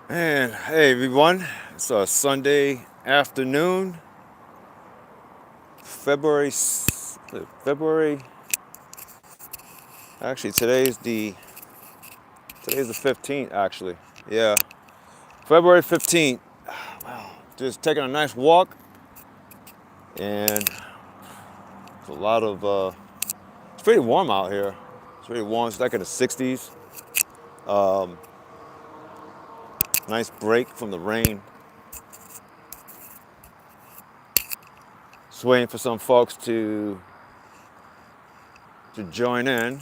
And hey everyone, it's a Sunday afternoon, February. February. Actually, today's the 15th. Actually, yeah, February 15th. Wow, just taking a nice walk, and it's a lot of. It's pretty warm out here. It's pretty warm. It's like in the 60s. Um, Nice break from the rain. Just waiting for some folks to join in.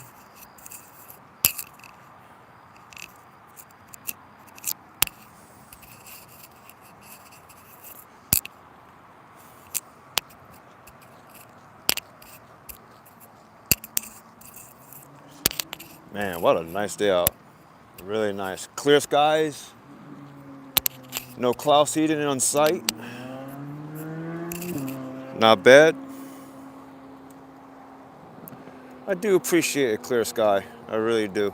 Man, what a nice day out. Really nice. Clear skies, no cloud seeding on site. Not bad. I do appreciate a clear sky. I really do.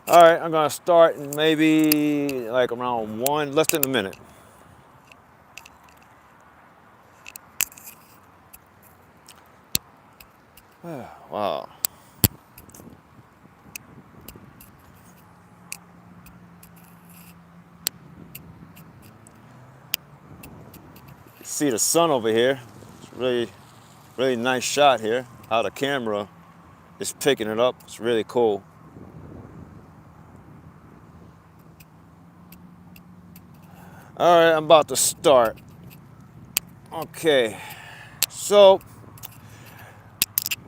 All right, I'm gonna start in maybe like around one, less than a minute. Wow. See the sun over here. It's really nice shot here. How the camera is picking it up. It's really cool. All right, I'm about to start. Okay. So,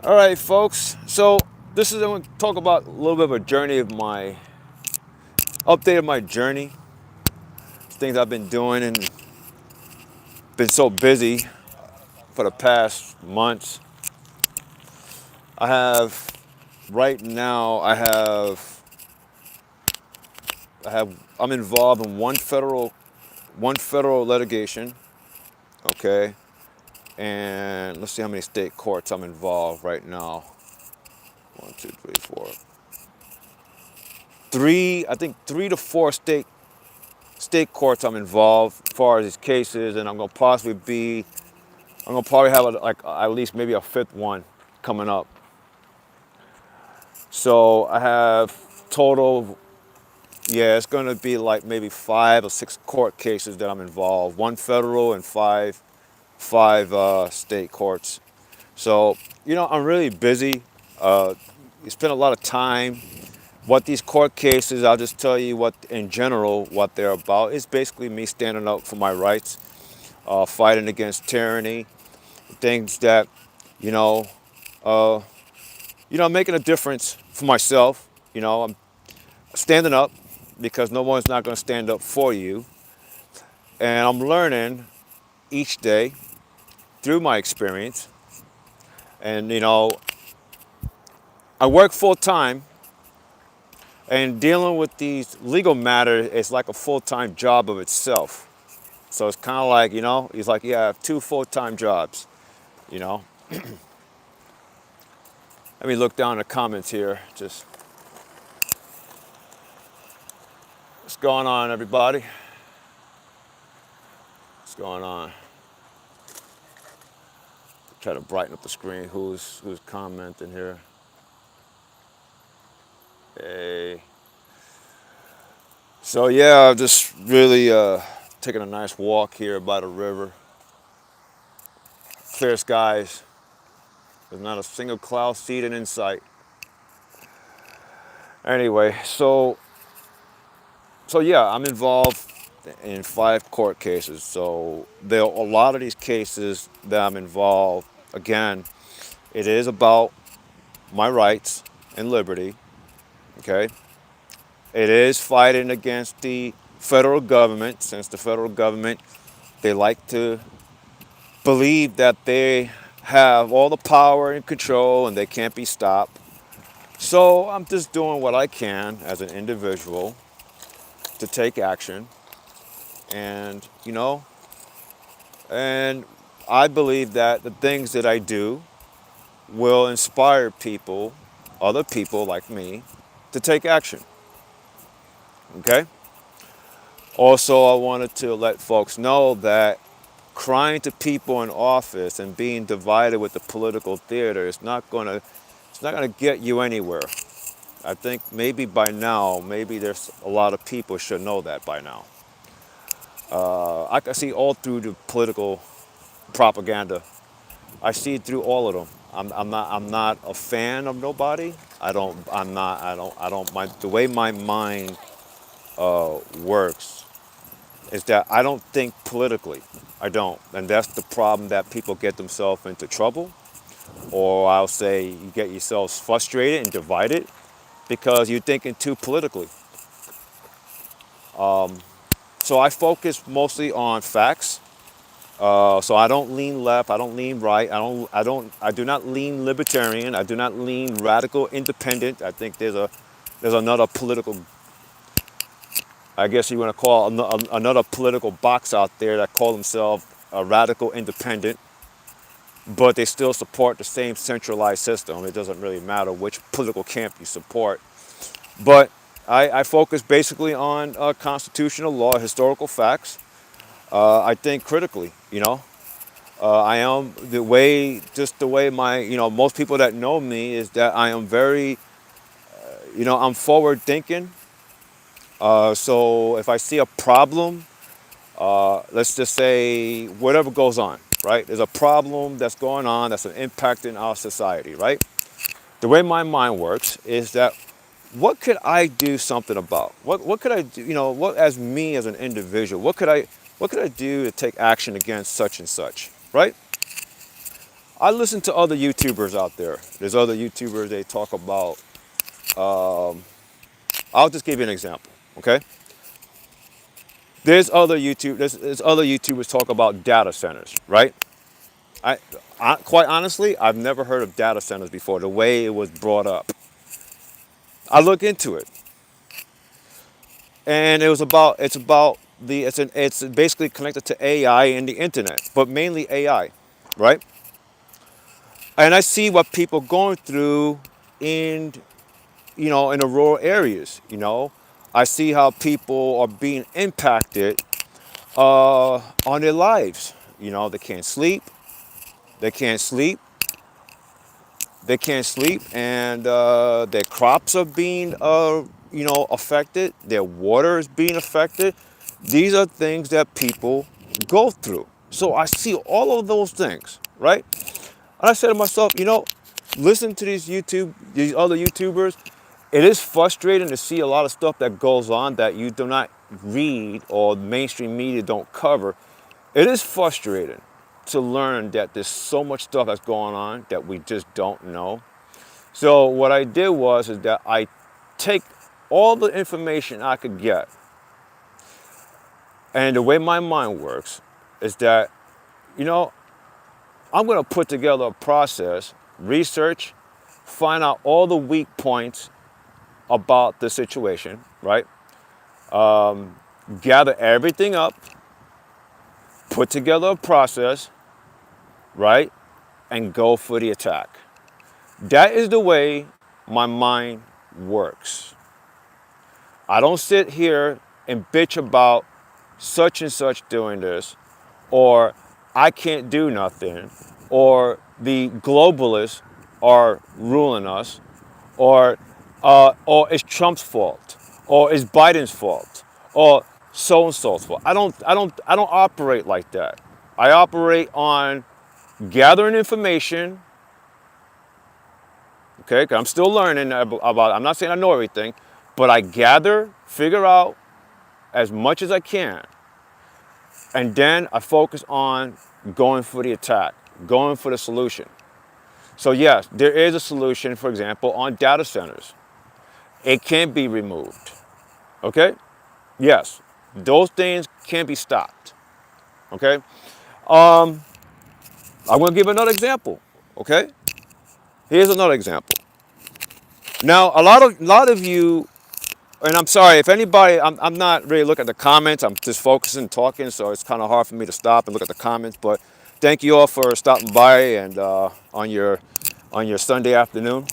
all right, folks. So this is I'm going to talk about a little bit of a journey of my update of my journey, things I've been doing, and been so busy for the past months. I have right now. I'm involved in one federal litigation. Okay, and let's see how many state courts I'm involved right now. One, two, three, four, three. I think 3 to 4 state courts I'm involved as far as these cases, and I'm gonna probably have like at least maybe a fifth one coming up. So I have total, yeah, it's gonna be like maybe 5 or 6 court cases that I'm involved. One federal and five state courts. So I'm really busy. You spend a lot of time. What these court cases, I'll just tell you what, in general, what they're about. It's basically me standing up for my rights, fighting against tyranny, things that, you know, uh, making a difference for myself. I'm standing up because no one's not going to stand up for you. And I'm learning each day through my experience. And, I work full time, and dealing with these legal matters is like a full time job of itself. So it's kind of like, it's like you have 2 full-time jobs, you know. Let me look down the comments here. Just what's going on, everybody? What's going on? Try to brighten up the screen. Who's commenting here? Hey. So yeah, just really taking a nice walk here by the river. Clear skies. There's not a single cloud seeding in sight. Anyway, so yeah, I'm involved in 5 court cases. So there are a lot of these cases that I'm involved. Again, it is about my rights and liberty. Okay, it is fighting against the federal government, since the federal government, they like to believe that they have all the power and control and they can't be stopped. So I'm just doing what I can as an individual to take action. And, and I believe that the things that I do will inspire people, other people like me, to take action. Okay? Also, I wanted to let folks know that crying to people in office and being divided with the political theater is not gonna get you anywhere. I think maybe by now, maybe there's a lot of people should know that by now. I can see all through the political propaganda. I see it through all of them. I'm not a fan of nobody. I don't. I'm not. I don't. I don't. The way my mind works is that I don't think politically. I don't, and that's the problem that people get themselves into trouble, or I'll say you get yourselves frustrated and divided because you're thinking too politically. So I focus mostly on facts. So I don't lean left. I don't lean right. I do not lean libertarian. I do not lean radical independent. I think there's another political, I guess you want to call another political box out there that call themselves a radical independent, but they still support the same centralized system. It doesn't really matter which political camp you support. But I focus basically on constitutional law, historical facts. I think critically. I am just the way most people that know me is that I am very, I'm forward thinking. So if I see a problem, let's just say whatever goes on, right? There's a problem that's going on that's impacting our society, right? The way my mind works is that what could I do something about? What could I do? What as me as an individual, what could I do to take action against such and such, right? I listen to other YouTubers out there. There's other YouTubers they talk about. I'll just give you an example, okay? There's other YouTubers talk about data centers, right? I, I quite honestly, I've never heard of data centers before. The way it was brought up, I look into it, and it's basically connected to AI and the internet, but mainly AI, right? And I see what people going through in in the rural areas. I see how people are being impacted on their lives. They can't sleep. They can't sleep. They can't sleep, and their crops are being, affected. Their water is being affected. These are things that people go through. So I see all of those things, right? And I said to myself, listen to these other YouTubers. It is frustrating to see a lot of stuff that goes on that you do not read or mainstream media don't cover. It is frustrating to learn that there's so much stuff that's going on that we just don't know. So what I did is that I take all the information I could get, and the way my mind works is that, you know, I'm going to put together a process, research, find out all the weak points about the situation, right? Gather everything up, put together a process, right? And go for the attack. That is the way my mind works. I don't sit here and bitch about such and such doing this, or I can't do nothing, or the globalists are ruling us, or it's Trump's fault, or it's Biden's fault, or so and so's fault. I don't operate like that. I operate on gathering information. Okay, 'cause I'm still learning about. I'm not saying I know everything, but I gather, figure out as much as I can, and then I focus on going for the attack, going for the solution. So yes, there is a solution, for example, on data centers. It can be removed. Okay? Yes, those things can be stopped. Okay? I'm going to give another example. Okay, here's another example. Now, a lot of you, and I'm sorry if anybody, I'm not really looking at the comments. I'm just focusing, talking, so it's kind of hard for me to stop and look at the comments. But thank you all for stopping by and on your Sunday afternoon.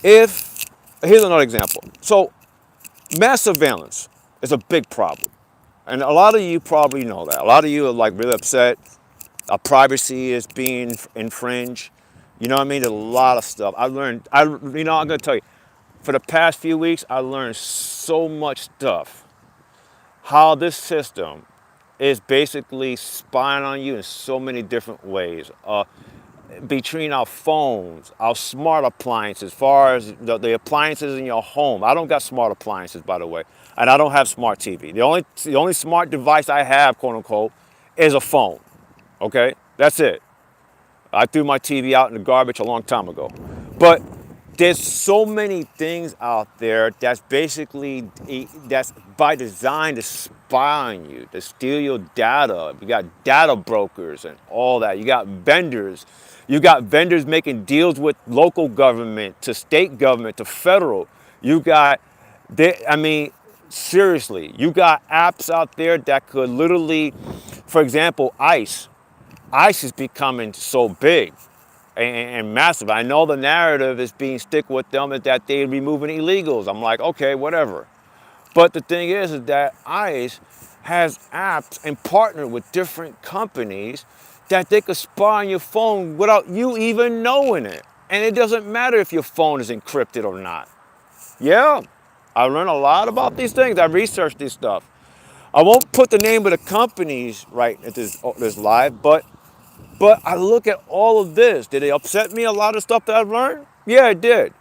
If Here's another example. So mass surveillance is a big problem, and a lot of you probably know that. A lot of you are like really upset. Our privacy is being infringed. You know what I mean? There's a lot of stuff. I'm gonna tell you, for the past few weeks, I learned so much stuff. How this system is basically spying on you in so many different ways. Between our phones, our smart appliances, as far as the appliances in your home. I don't got smart appliances, by the way, and I don't have smart TV. The only smart device I have, quote unquote, is a phone. Okay, that's it. I threw my TV out in the garbage a long time ago. But there's so many things out there that's by design to spy on you, to steal your data. You got data brokers and all that. You got vendors. You got vendors making deals with local government, to state government, to federal. You got, I mean, seriously, you got apps out there that could literally, for example, ICE. ICE is becoming so big and massive. I know the narrative is being stick with them is that they're removing illegals. I'm like, okay, whatever. But the thing is that ICE has apps and partner with different companies that they could spy on your phone without you even knowing it. And it doesn't matter if your phone is encrypted or not. Yeah, I learned a lot about these things. I researched this stuff. I won't put the name of the companies right at this live, but I look at all of this. Did it upset me, a lot of stuff that I've learned? Yeah, it did.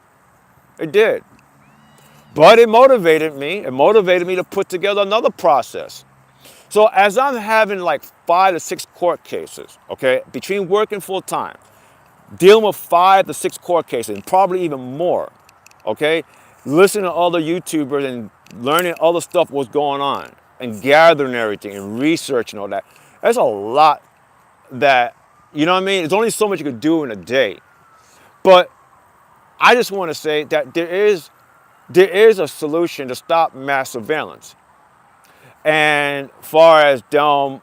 It did. But it motivated me. It motivated me to put together another process. So as I'm having like 5 to 6 court cases, okay, between working full time, dealing with 5 to 6 court cases, and probably even more, okay, listening to other YouTubers and learning other stuff what's going on, and gathering everything and researching all that. There's a lot that, you know what I mean? There's only so much you could do in a day. But I just want to say that there is a solution to stop mass surveillance. And far as them,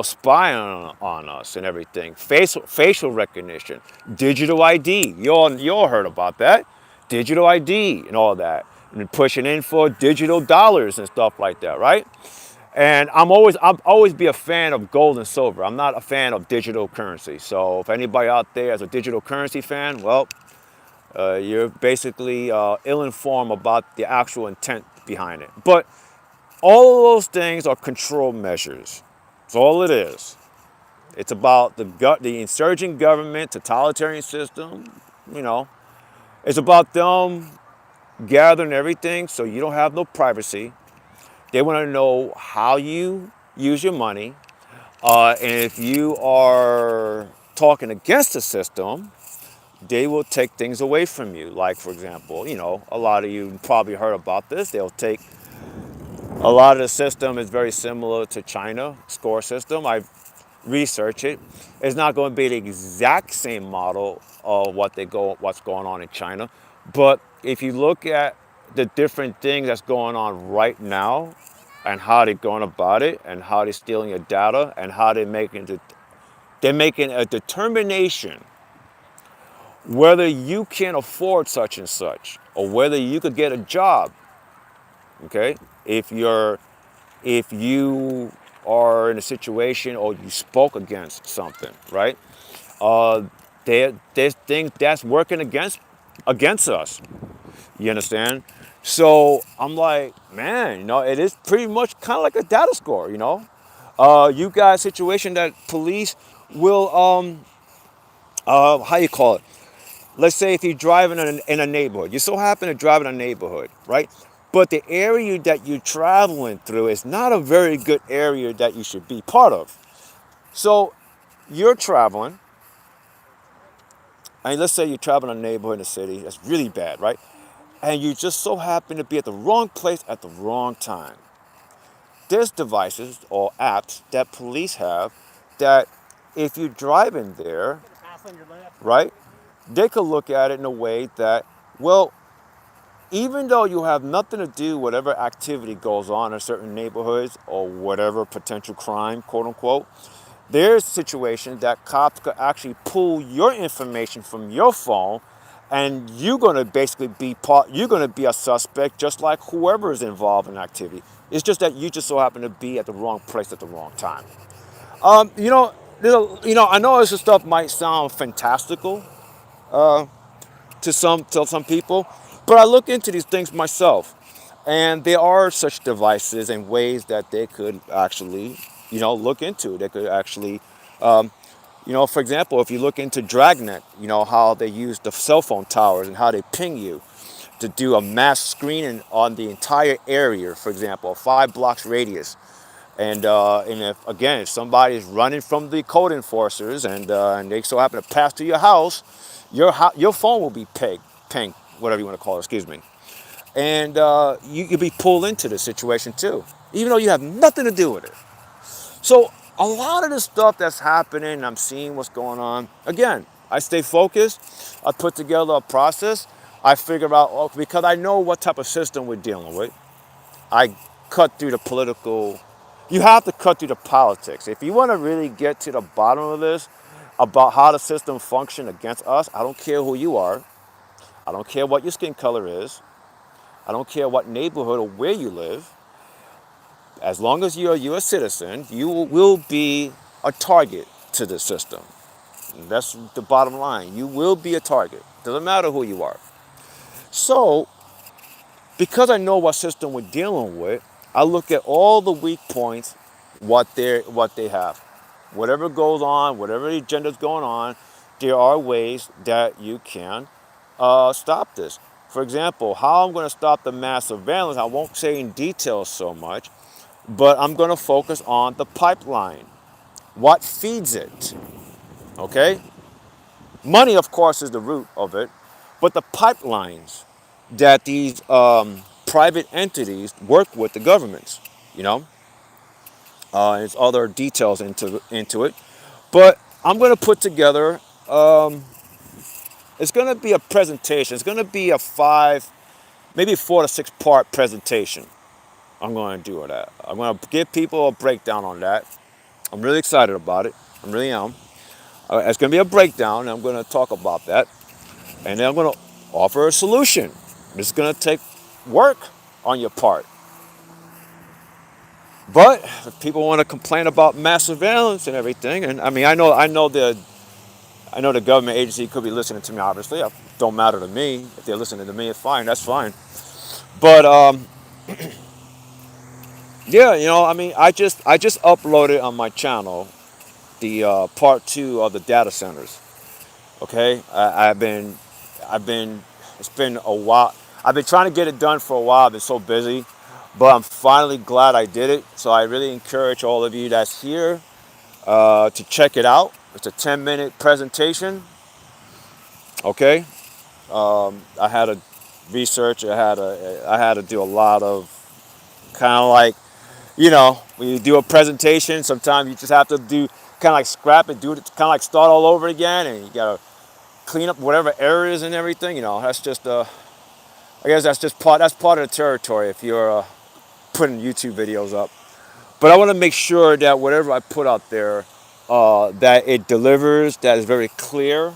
spying on us and everything, facial recognition, digital ID. You all heard about that, digital ID and all that, and pushing in for digital dollars and stuff like that, right? And I'll always be a fan of gold and silver. I'm not a fan of digital currency. So if anybody out there is a digital currency fan, well, you're basically ill-informed about the actual intent behind it. But all of those things are control measures. That's all it is. It's about the insurgent government, totalitarian system. You know, it's about them gathering everything so you don't have no privacy. They want to know how you use your money. And if you are talking against the system, they will take things away from you. Like, for example, a lot of you probably heard about this. They'll take a lot of the system is very similar to China score system. I've researched it. It's not going to be the exact same model of what's going on in China. But if you look at the different things that's going on right now and how they're going about it and how they're stealing your data and how they're making a determination whether you can afford such and such or whether you could get a job. Okay, if you are in a situation or you spoke against something, right? There's things that's working against us. You understand? So I'm like, man, it is pretty much kind of like a data score. You got a situation that police will how you call it? Let's say if you're driving in a neighborhood, you so happen to drive in a neighborhood, right? But the area that you're traveling through is not a very good area that you should be part of. So you're traveling, and let's say you're traveling in a neighborhood in a city that's really bad, right? And you just so happen to be at the wrong place at the wrong time. there's devices or apps that police have that if you drive in there, right, they could look at it in a way that, well, even though you have nothing to do whatever activity goes on in certain neighborhoods or whatever potential crime, quote unquote, there's situations that cops could actually pull your information from your phone, and you're going to basically be you're going to be a suspect just like whoever is involved in activity. It's just that you just so happen to be at the wrong place at the wrong time. You know, I know this stuff might sound fantastical to some people, but I look into these things myself, and there are such devices and ways that they could actually, look into. They could actually, for example, if you look into Dragnet, how they use the cell phone towers and how they ping you to do a mass screening on the entire area, for example, a 5 blocks radius. And if somebody is running from the code enforcers and they so happen to pass through your house, your phone will be pinged, whatever you want to call it, excuse me. And you could be pulled into the situation too, even though you have nothing to do with it. So a lot of the stuff that's happening, I'm seeing what's going on. Again, I stay focused. I put together a process. I figure out, because I know what type of system we're dealing with. I cut through the political. You have to cut through the politics. If you want to really get to the bottom of this, about how the system functions against us, I don't care who you are. I don't care what your skin color is. I don't care what neighborhood or where you live. As long as you're a U.S. citizen, you will be a target to the system. And that's the bottom line. You will be a target. Doesn't matter who you are. So, because I know what system we're dealing with, I look at all the weak points, what they have. Whatever goes on, whatever agenda's going on, there are ways that you can stop this. For example, how I'm going to stop the mass surveillance, I won't say in detail so much, but I'm going to focus on the pipeline. What feeds it? Okay? Money, of course, is the root of it, but the pipelines that these private entities work with the governments, you know, there's other details into it. But I'm going to put together, it's going to be a presentation. It's going to be a maybe 4 to 6 part presentation. I'm going to do that. I'm going to give people a breakdown on that. I'm really excited about it. I really am. It's going to be a breakdown, and I'm going to talk about that. And then I'm going to offer a solution. It's going to take work on your part. But if people want to complain about mass surveillance and everything, and I mean, I know the government agency could be listening to me. Obviously, it don't matter to me. If they're listening to me, it's fine. That's fine. But yeah, I mean, I just uploaded on my channel the part 2 of the data centers. Okay, it's been a while. I've been trying to get it done for a while. I've been so busy, but I'm finally glad I did it. So I really encourage all of you that's here to check it out. It's a 10-minute presentation. Okay, I had to research. I had to do a lot of kind of like, when you do a presentation, sometimes you just have to do kind of like scrap it, do it, kind of like start all over again, and you gotta clean up whatever errors and everything. That's just I guess that's part of the territory if you're putting YouTube videos up. But I want to make sure that whatever I put out there, that it delivers, that is very clear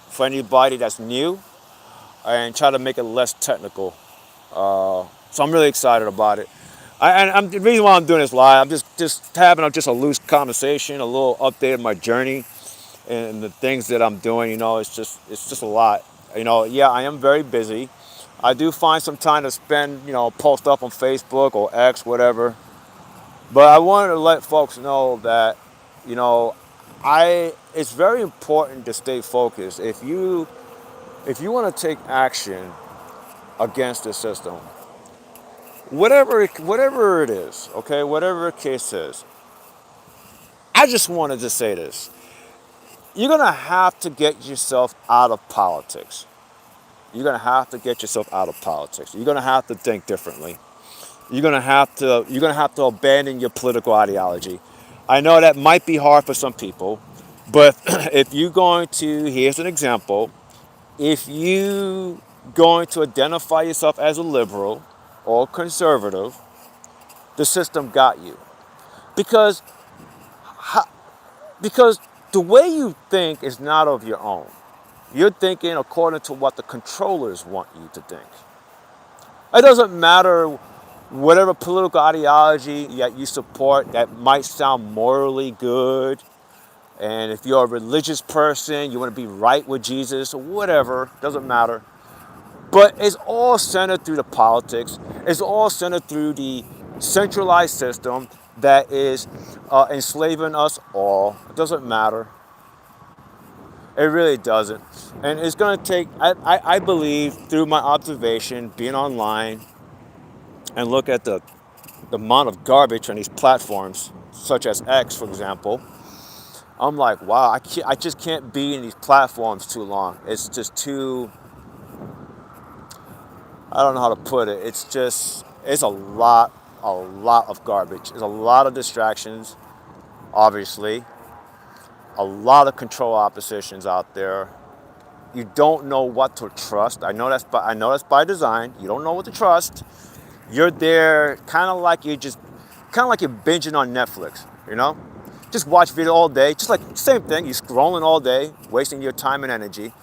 for anybody that's new, and try to make it less technical. So I'm really excited about it. The reason why I'm doing this live, I'm just having a loose conversation, a little update of my journey and the things that I'm doing. It's just a lot. Yeah, I am very busy. I do find some time to spend, post up on Facebook or X, whatever. But I wanted to let folks know that, it's very important to stay focused. If you want to take action against the system, whatever it is, okay, whatever the case is, I just wanted to say this. You're going to have to get yourself out of politics. You're going to have to get yourself out of politics. You're going to have to think differently. you're gonna have to abandon your political ideology. I know that might be hard for some people, but if you're going to, here's an example. If you going to identify yourself as a liberal or conservative, the system got you. Because because the way you think is not of your own. You're thinking according to what the controllers want you to think. It doesn't matter whatever political ideology that you support that might sound morally good. And if you're a religious person, you want to be right with Jesus or whatever, doesn't matter. But it's all centered through the politics. It's all centered through the centralized system that is enslaving us all. It doesn't matter. It really doesn't. And it's going to take, I believe, through my observation, being online, and look at the amount of garbage on these platforms, such as X, for example, I'm like, wow, I just can't be in these platforms too long. It's just too, I don't know how to put it. It's a lot of garbage. There's a lot of distractions, obviously, a lot of control oppositions out there. You don't know what to trust. I know that's by design. You don't know what to trust. You're there kind of like you're binging on Netflix, you know? Just watch video all day, just like same thing. You're scrolling all day, wasting your time and energy,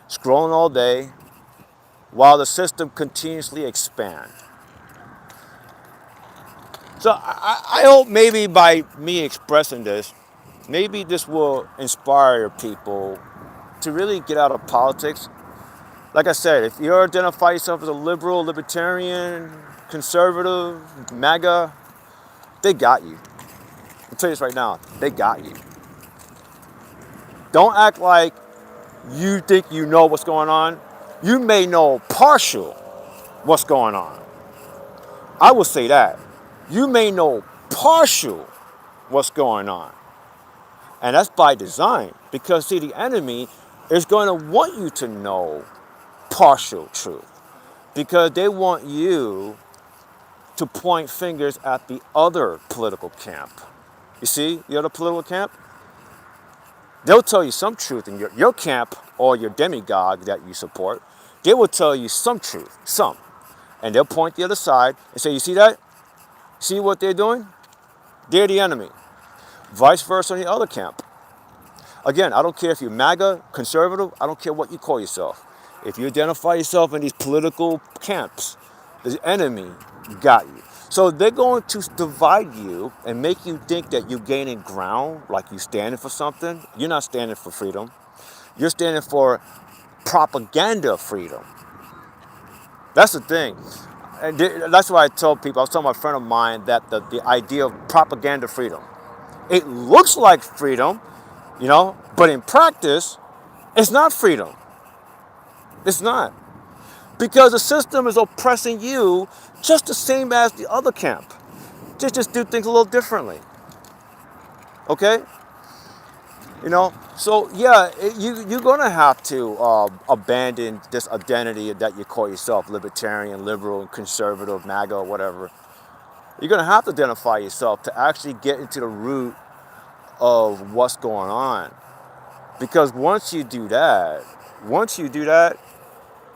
scrolling all day while the system continuously expands. So I hope maybe by me expressing this, maybe this will inspire people to really get out of politics. Like I said, if you identify yourself as a liberal, libertarian, conservative, MAGA, they got you. I'll tell you this right now, they got you. Don't act like you think you know what's going on. You may know partial what's going on. I will say that. You may know partial what's going on. And that's by design. Because see, the enemy is going to want you to know partial truth. Because they want you to point fingers at the other political camp. You see, the other political camp? They'll tell you some truth in your camp or your demagogue that you support. They will tell you some truth, some. And they'll point the other side and say, you see that? See what they're doing? They're the enemy. Vice versa in the other camp. Again, I don't care if you're MAGA, conservative, I don't care what you call yourself. If you identify yourself in these political camps, the enemy got you. So they're going to divide you and make you think that you're gaining ground, like you're standing for something. You're not standing for freedom. You're standing for propaganda freedom. That's the thing. And that's why I told people, I was telling my friend of mine that the idea of propaganda freedom, it looks like freedom, but in practice, it's not freedom. It's not. Because the system is oppressing you just the same as the other camp. Just do things a little differently. Okay? So yeah, you're gonna have to abandon this identity that you call yourself, libertarian, liberal, conservative, MAGA, or whatever. You're gonna have to identify yourself to actually get into the root of what's going on. Because once you do that,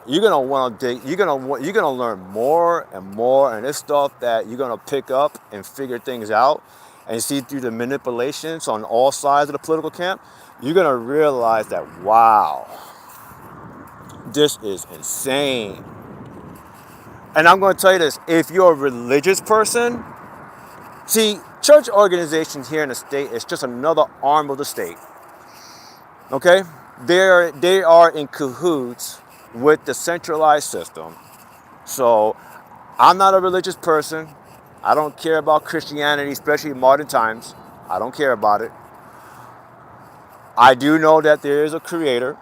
you're gonna want to dig. You're gonna learn more and more, and this stuff that you're gonna pick up and figure things out, and see through the manipulations on all sides of the political camp. You're gonna realize that wow, this is insane. And I'm gonna tell you this: if you're a religious person, see, church organizations here in the state is just another arm of the state. Okay, they are in cahoots with the centralized system. So I'm not a religious person. I don't care about Christianity, especially in modern times. I don't care about it. I do know that there is a creator,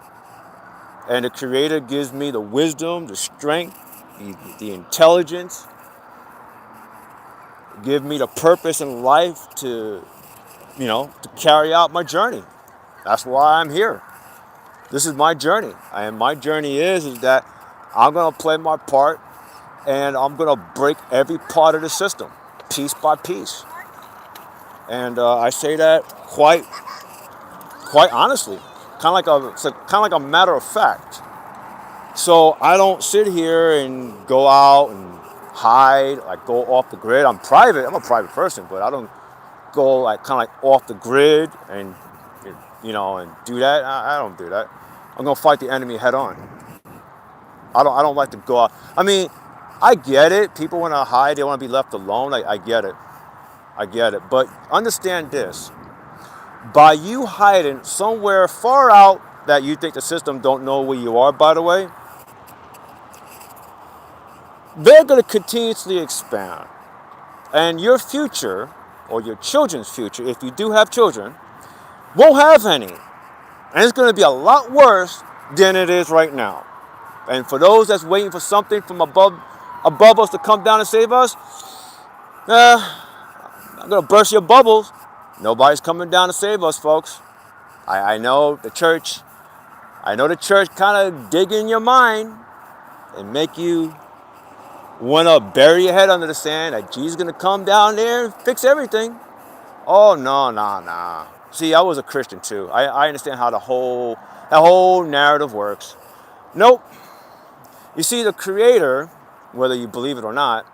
and the creator gives me the wisdom, the strength, the intelligence, give me the purpose in life to carry out my journey. That's why I'm here. This is my journey. And my journey is that I'm going to play my part and I'm gonna break every part of the system, piece by piece. And I say that quite honestly, kind of like a matter of fact. So I don't sit here and go out and hide, like go off the grid. I'm private. I'm a private person, but I don't go like kind of like off the grid and and do that. I don't do that. I'm gonna fight the enemy head on. I don't like to go out. I mean, I get it. People want to hide. They want to be left alone. I get it. I get it. But understand this: by you hiding somewhere far out that you think the system don't know where you are, by the way, they're going to continuously expand. And your future, or your children's future, if you do have children, won't have any. And it's going to be a lot worse than it is right now. And for those that's waiting for something from above us to come down and save us, I'm going to burst your bubbles. Nobody's coming down to save us, folks. I know the church. I know the church kind of dig in your mind and make you want to bury your head under the sand that Jesus is going to come down there and fix everything. Oh, no, nah. See, I was a Christian too. I understand how that whole narrative works. Nope. You see, the Creator, whether you believe it or not,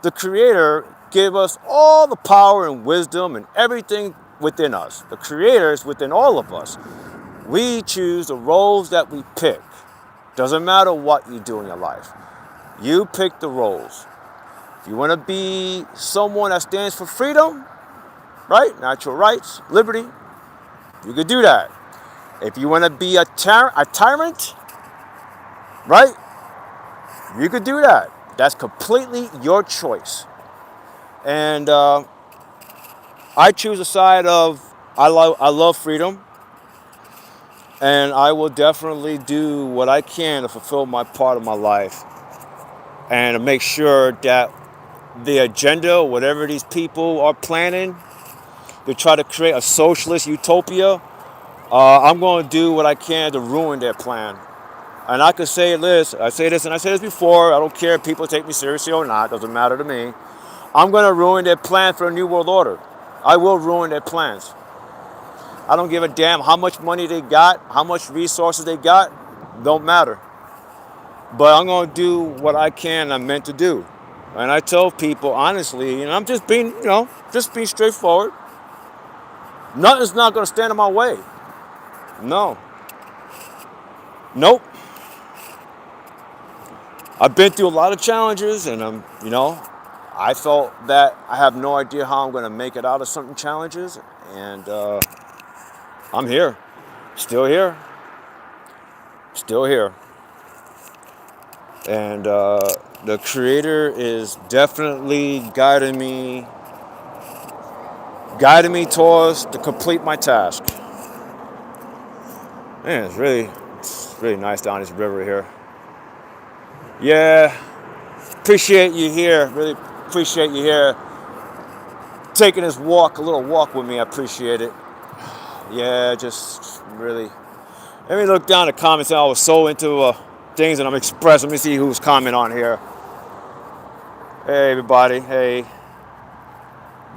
the Creator gave us all the power and wisdom and everything within us. The Creator is within all of us. We choose the roles that we pick. Doesn't matter what you do in your life. You pick the roles. If you want to be someone that stands for freedom, right? Natural rights, liberty, you could do that. If you want to be a tyrant, right? You could do that. That's completely your choice. And I choose the side of I love freedom, and I will definitely do what I can to fulfill my part of my life and to make sure that the agenda, whatever these people are planning, to try to create a socialist utopia, I'm going to do what I can to ruin their plan. And I could say this, I say this and I say this before, I don't care if people take me seriously or not, doesn't matter to me. I'm going to ruin their plan for a new world order. I will ruin their plans. I don't give a damn how much money they got, how much resources they got, don't matter. But I'm going to do what I can, I'm meant to do. And I tell people honestly, I'm just being straightforward. Nothing's not going to stand in my way. No. Nope. I've been through a lot of challenges, and I felt that I have no idea how I'm going to make it out of certain challenges, and I'm here, still here, and the Creator is definitely guiding me towards to complete my task. Man, it's really nice down this river here. Yeah, appreciate you here. Really appreciate you here. Taking this walk, a little walk with me. I appreciate it. Yeah, just really. Let me look down the comments. I was so into things that I'm expressing. Let me see who's commenting on here. Hey, everybody. Hey,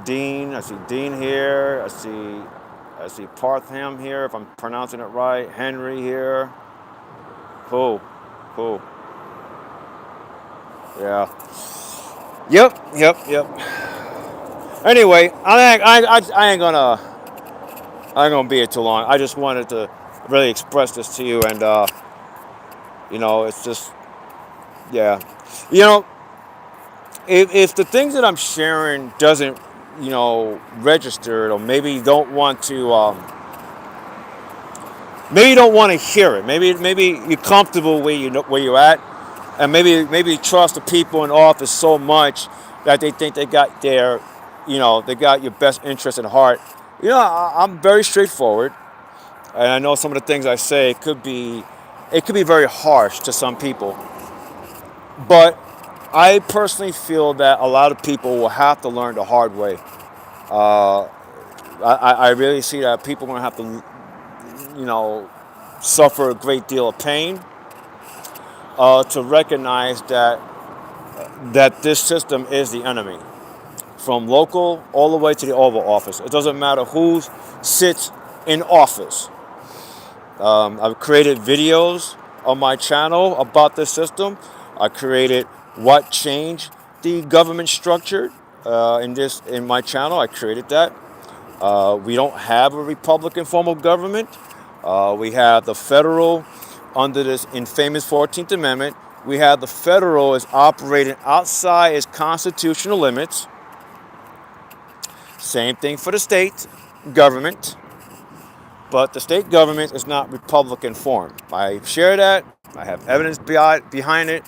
Dean. I see Dean here. I see Partham here, if I'm pronouncing it right. Henry here. Cool. Yeah. Yep. Anyway, I ain't gonna be here too long. I just wanted to really express this to you, and it's just, yeah. If the things that I'm sharing doesn't, register, or maybe you don't want to, maybe you don't want to hear it. Maybe you're comfortable where you're at, and maybe you trust the people in office so much that they think they got they got your best interest at heart. I'm very straightforward, and I know some of the things I say could be very harsh to some people, but I personally feel that a lot of people will have to learn the hard way. I really see that people are going to have to, suffer a great deal of pain to recognize that that this system is the enemy, from local all the way to the Oval Office. It doesn't matter who sits in office. I've created videos on my channel about this system. I created what changed the government structure in my channel. I created that. We don't have a Republican form of government. We have the federal under this infamous 14th Amendment. We have the federal is operating outside its constitutional limits. Same thing for the state government. But the state government is not Republican form. I share that. I have evidence behind it.